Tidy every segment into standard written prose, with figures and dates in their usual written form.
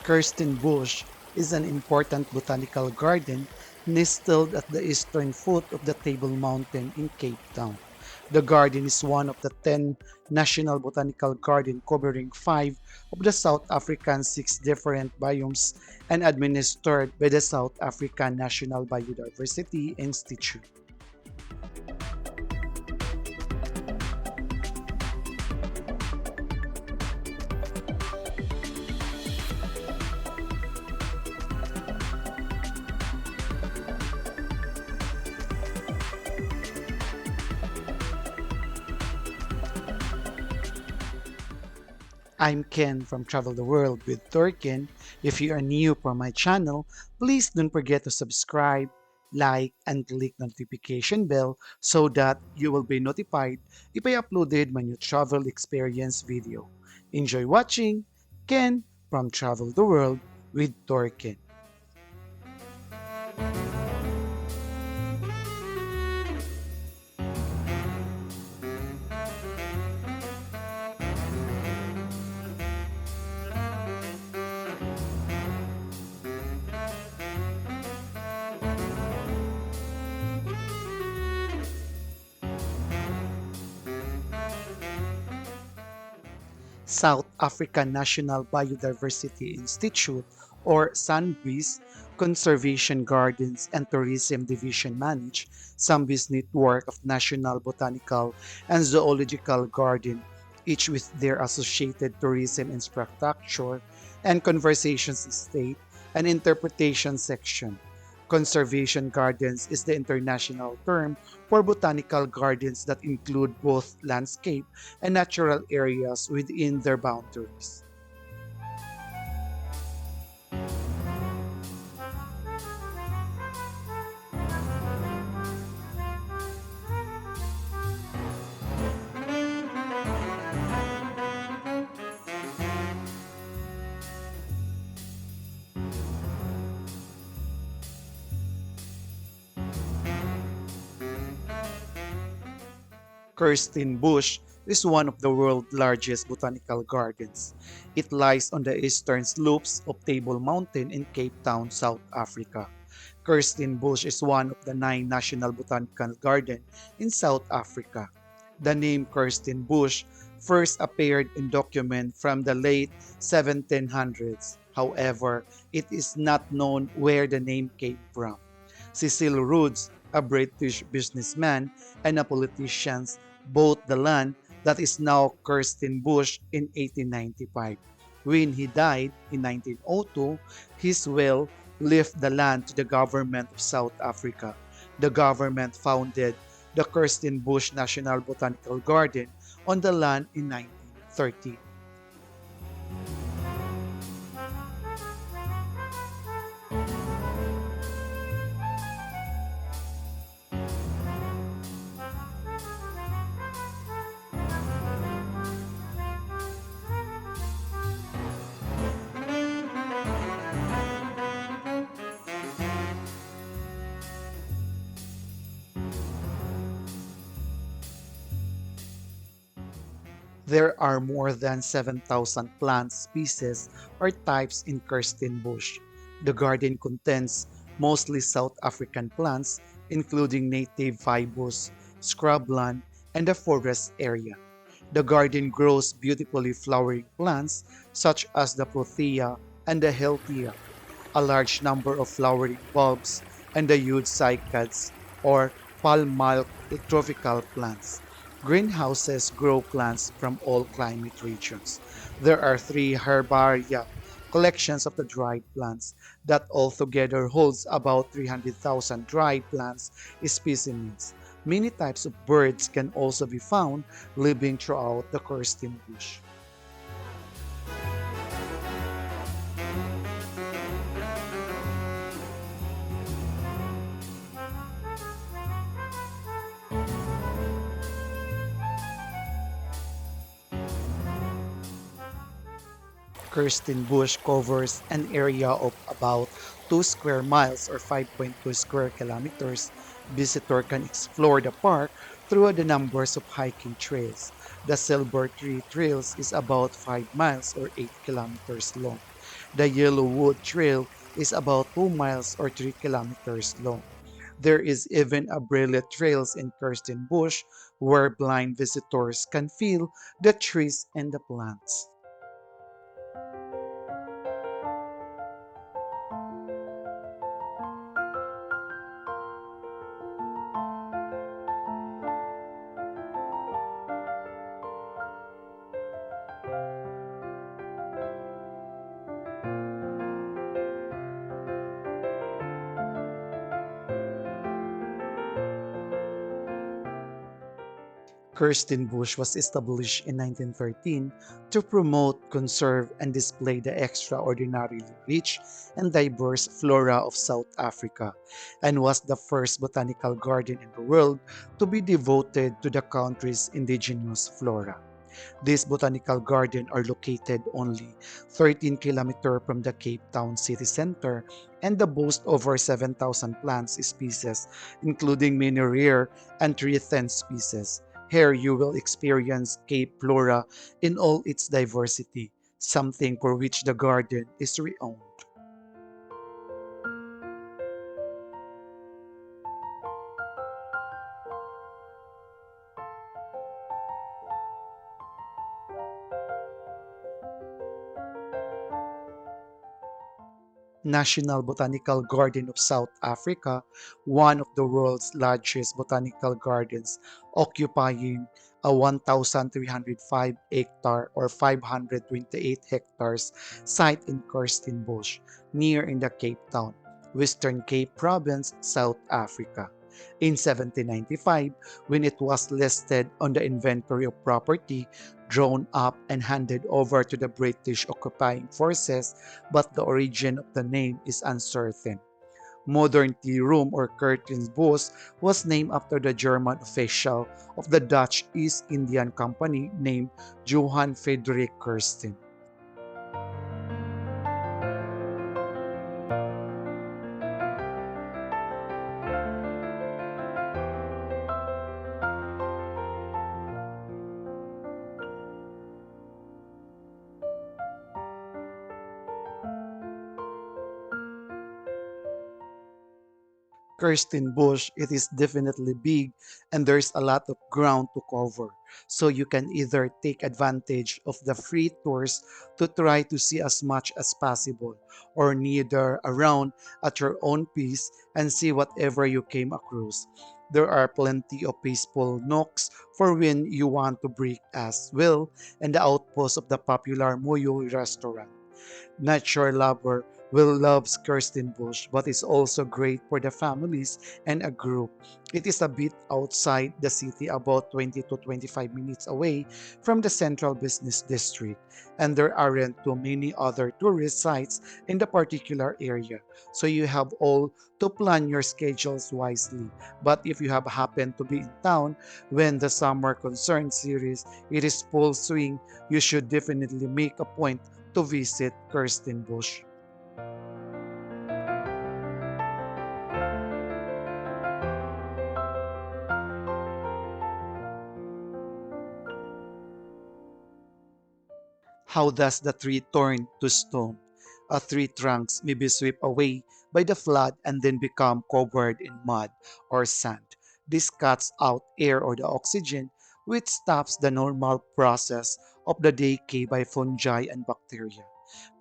Kirstenbosch is an important botanical garden nestled at the eastern foot of the Table Mountain in Cape Town. The garden is one of the 10 national botanical gardens covering 5 of the South African 6 different biomes and administered by the South African National Biodiversity Institute. I'm Ken from Travel the World with Thorkenn. If you are new for my channel, please don't forget to subscribe, like, and click notification bell so that you will be notified if I uploaded my new travel experience video. Enjoy watching Ken from Travel the World with Thorkenn. South African National Biodiversity Institute or SANBIS Conservation Gardens and Tourism Division manage SANBIS network of national botanical and zoological garden, each with their associated tourism infrastructure and conversations estate and interpretation section. Conservation gardens is the international term for botanical gardens that include both landscape and natural areas within their boundaries. Kirstenbosch is one of the world's largest botanical gardens. It lies on the eastern slopes of Table Mountain in Cape Town, South Africa. Kirstenbosch is one of the 9 national botanical gardens in South Africa. The name Kirstenbosch first appeared in documents from the late 1700s. However, it is not known where the name came from. Cecil Rhodes, a British businessman and a politician, bought the land that is now Kirstenbosch in 1895. When he died in 1902, his will left the land to the government of South Africa. The government founded the Kirstenbosch National Botanical Garden on the land in 1930. There are more than 7,000 plant species or types in Kirstenbosch. The garden contains mostly South African plants, including native fibous, scrubland, and the forest area. The garden grows beautifully flowering plants such as the protea and the healthia, a large number of flowering bulbs, and the huge cycads or palm milk tropical plants. Greenhouses grow plants from all climate regions. There are 3 herbaria collections of the dried plants that altogether holds about 300,000 dried plants specimens. Many types of birds can also be found living throughout the Kirstenbosch. Kirstenbosch covers an area of about 2 square miles or 5.2 square kilometers. Visitor can explore the park through the numbers of hiking trails. The Silver Tree Trails is about 5 miles or 8 kilometers long. The Yellowwood Trail is about 2 miles or 3 kilometers long. There is even a braille trails in Kirstenbosch where blind visitors can feel the trees and the plants. Kirstenbosch was established in 1913 to promote, conserve, and display the extraordinarily rich and diverse flora of South Africa, and was the first botanical garden in the world to be devoted to the country's indigenous flora. These botanical gardens are located only 13 kilometers from the Cape Town city center and they boast over 7,000 plant species, including many rare and threatened species. Here you will experience Cape flora in all its diversity, something for which the garden is renowned. National Botanical Garden of South Africa, one of the world's largest botanical gardens, occupying a 1,305 hectare or 528 hectares site in Kirstenbosch, near in the Cape Town, Western Cape Province, South Africa. In 1795, when it was listed on the inventory of property, drawn up and handed over to the British occupying forces, but the origin of the name is uncertain. Modern tea room or Kirstenbosch was named after the German official of the Dutch East Indian Company named Johann Friedrich Kirsten. Kirstenbosch, it is definitely big and there's a lot of ground to cover. So you can either take advantage of the free tours to try to see as much as possible, or neither around at your own pace and see whatever you came across. There are plenty of peaceful nooks for when you want to break as well, and the outpost of the popular Moyo restaurant. Nature lover will love Kirstenbosch, but it's also great for the families and a group. It is a bit outside the city, about 20 to 25 minutes away from the central business district, and there aren't too many other tourist sites in the particular area, so you have all to plan your schedules wisely. But if you have happened to be in town when the summer concern series it is full swing, you should definitely make a point to visit Kirstenbosch. How does the tree turn to stone? A tree trunks may be swept away by the flood and then become covered in mud or sand. This cuts out air or the oxygen, which stops the normal process of the decay by fungi and bacteria.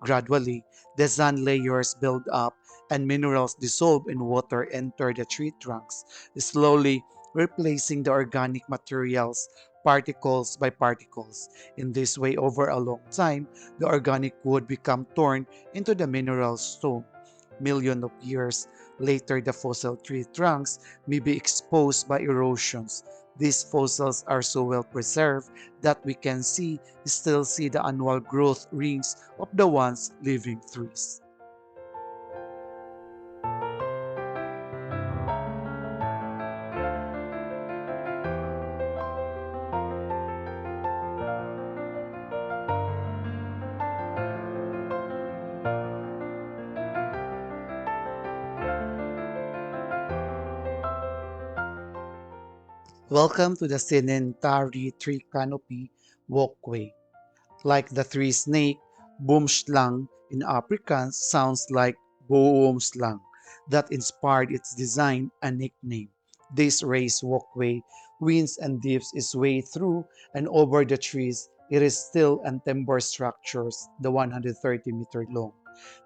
Gradually, the sand layers build up and minerals dissolve in water enter the tree trunks, slowly replacing the organic materials particles by particles. In this way, over a long time, the organic wood become torn into the mineral stone. Millions of years later, the fossil tree trunks may be exposed by erosions. These fossils are so well preserved that we can still see the annual growth rings of the once living trees. Welcome to the Sinentari Tree Canopy Walkway. Like the tree snake, Boomschlang, in Afrikaans sounds like boomslang that inspired its design and nickname. This raised walkway winds and dips its way through and over the trees. It is still and timber structures, the 130-meter long.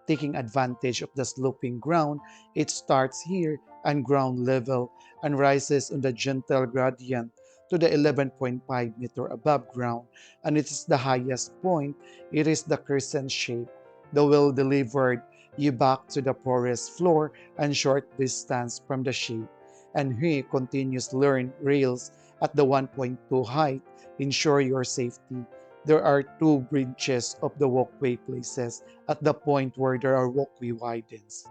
Taking advantage of the sloping ground, it starts here on ground level and rises on the gentle gradient to the 11.5-meter above ground, and it is the highest point. It is the crescent shape. The will delivered you back to the forest floor and short distance from the shape. And he continues learn rails at the 1.2 height, ensure your safety. There are two branches of the walkway places at the point where there are walkway widens.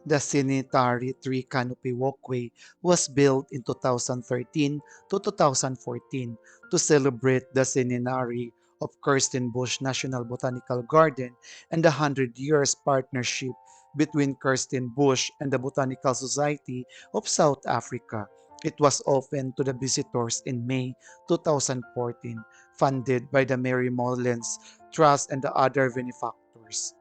The sanitary tree canopy walkway was built in 2013 to 2014 to celebrate the centenary of Kirstenbosch National Botanical Garden and the 100 years partnership between Kirstenbosch and the Botanical Society of South Africa. It was opened to the visitors in May 2014, funded by the Mary Mollens Trust and the other benefactors.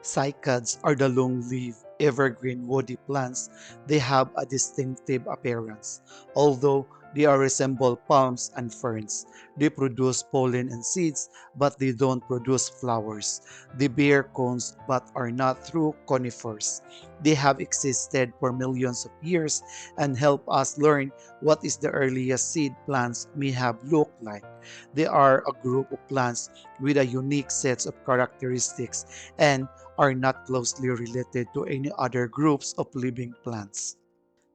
Cycads are the long-lived, evergreen woody plants. They have a distinctive appearance. Although they are resemble palms and ferns, they produce pollen and seeds, but they don't produce flowers. They bear cones but are not true conifers. They have existed for millions of years and help us learn what is the earliest seed plants may have looked like. They are a group of plants with a unique set of characteristics and are not closely related to any other groups of living plants.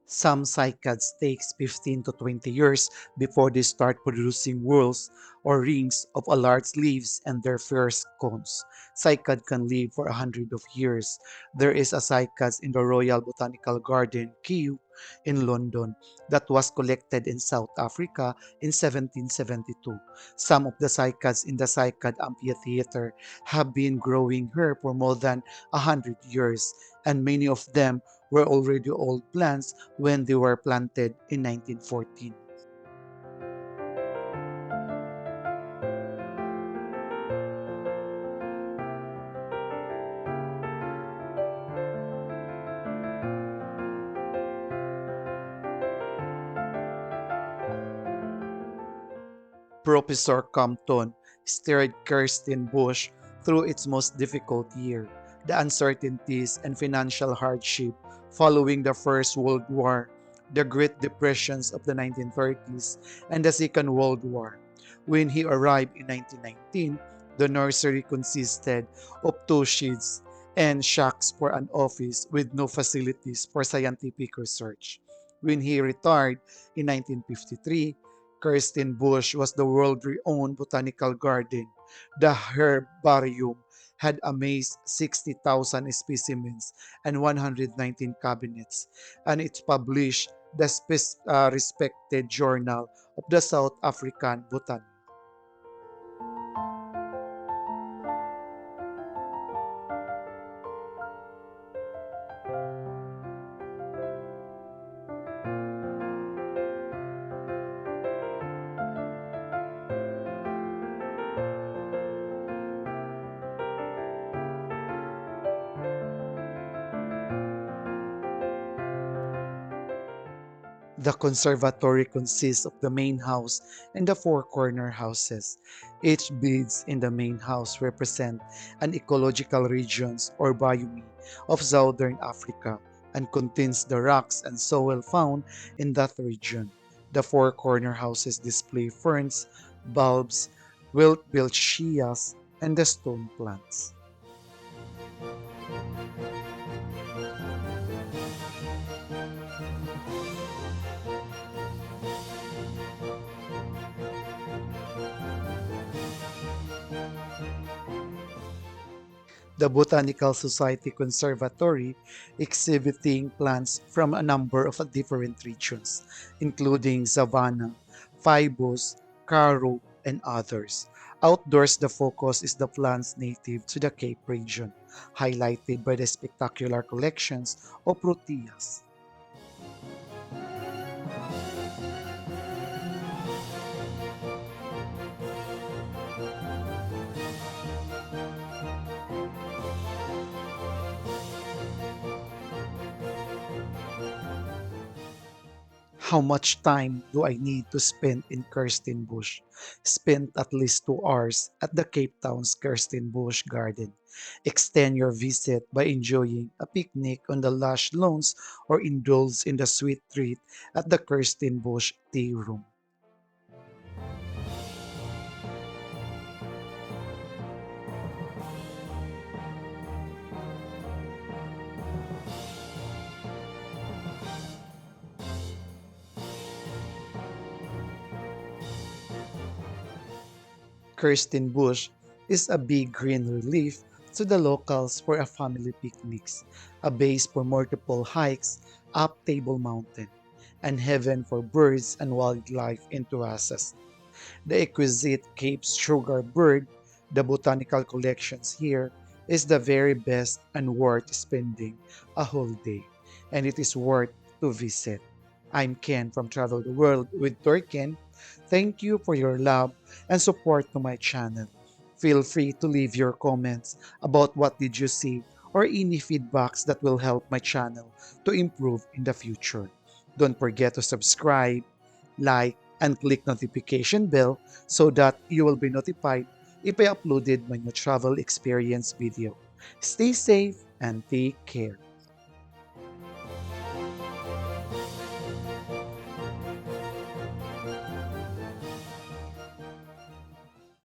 Some cycads takes 15 to 20 years before they start producing whorls or rings of a large leaves and their first cones. Cycad can live for 100 of years. There is a cycad in the Royal Botanical Garden, Kew, in London that was collected in South Africa in 1772. Some of the cycads in the cycad amphitheater have been growing here for more than 100 years, and many of them were already old plants when they were planted in 1914. Professor Compton steered Kirstenbosch through its most difficult year, the uncertainties and financial hardship following the First World War, the Great Depressions of the 1930s, and the Second World War. When he arrived in 1919, the nursery consisted of two sheds and shacks for an office with no facilities for scientific research. When he retired in 1953, Kirstenbosch was the world-renowned botanical garden. The herbarium had amassed 60,000 specimens and 119 cabinets, and it published the respected Journal of the South African Botany. The conservatory consists of the main house and the four corner houses. Each beds in the main house represent an ecological regions or biome of southern Africa and contains the rocks and soil found in that region. The four corner houses display ferns, bulbs, wilt-built shias, and the stone plants. the Botanical Society Conservatory, exhibiting plants from a number of different regions, including savanna, fibus, Karoo, and others. Outdoors, the focus is the plants native to the Cape region, highlighted by the spectacular collections of proteas. How much time do I need to spend in Kirstenbosch? Spend at least 2 hours at the Cape Town's Kirstenbosch Garden. Extend your visit by enjoying a picnic on the lush lawns or indulge in the sweet treat at the Kirstenbosch Tea Room. Kirstenbosch is a big green relief to the locals for a family picnics, a base for multiple hikes up Table Mountain, and heaven for birds and wildlife enthusiasts. The exquisite Cape sugar bird, the botanical collections here, is the very best and worth spending a whole day, and it is worth to visit. I'm Ken from Travel the World with Thorkenn. Thank you for your love and support to my channel. Feel free to leave your comments about what did you see or any feedbacks that will help my channel to improve in the future. Don't forget to subscribe, like, and click notification bell so that you will be notified if I uploaded my new travel experience video. Stay safe and take care.